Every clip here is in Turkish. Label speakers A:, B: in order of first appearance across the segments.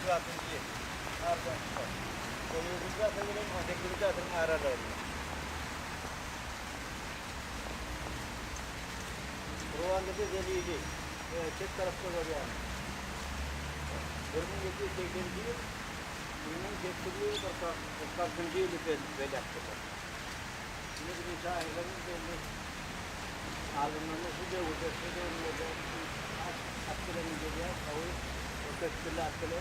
A: 16. yıl. Nereden çıkar? 17. asırın 18. asırın aralarında. Ruanda'da Zelili. Çek tarafta var yani. 1782 yıl. Bunun geçtiği 40. yılı böyle yaptılar. Şimdi bir şairlerin belli. Alımlarını sıcak uçak, sıcak uçak. Akıllarını geliyor, kavuğu. Ortakçılı akıllı.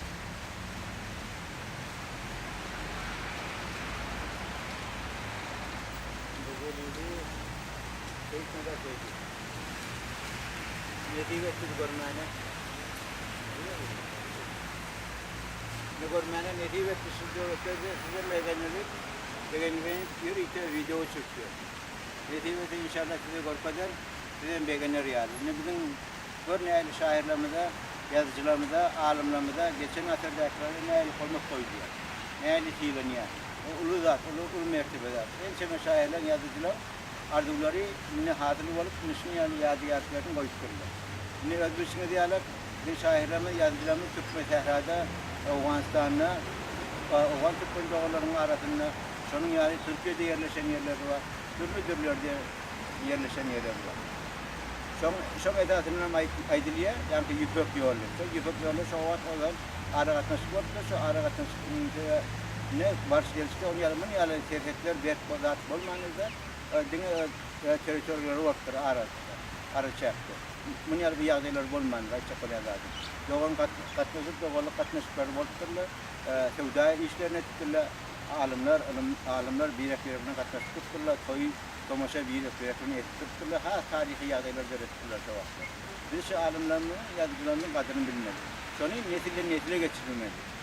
A: Zelili. Şeyhmeda şeydi. Netivetsiz görmene. Ne görmene netivetsiz diyor. Size medeniyet. Beğenmeyin diyor. İşte video çekiyor. Netiveti inşallah size görmeden size beğenir yani. Ne bizim görmeyen şairlerimizde, yazıcılarımızda, alimlerimizde geçen asırdakileri ne el koymak koydular. Ne el itiyleniyor. O ulu zat, ulu mertebeler. En çeme şairler, yazıcılar arzuları ne hatırlı olup nişini yani yadigarlarını koyuştururlar. Ne özgürsünü diyorlar, bir şairlerimiz, yazıcılarımız Türk ve Sehra'da, Afganistan'da, Afgan Türk oyuncularının arasında, şunun yani Türkiye'de yerleşen yerler var, türlü türlerde yerleşen yerler var. Şom edatından aydılıyor, yani yüpök yolu. Yüpök yolu şu olan ara katnaşık oldu, şu ara katnaşıkında ne barış gelişti, onun yanımın yani tercihler bir zat olmanızda, dine teritoriyaları vardır ara çaktı. Bunun yani bir yağdaylar olmanızda, çapalaya zaten. Yoğun katnaşık, yoğun katnaşıkları olurlar, sevda işlerine tuturlar, alimler birbirine katnaşık tuturlar, tomaşa birbirine tuturlar, ha tarihi yağdaylar verirler şu vakti. Biz şu alimlerin, yazıcılarının kadrini bilmedi. Şunu nesille geçirilmedi.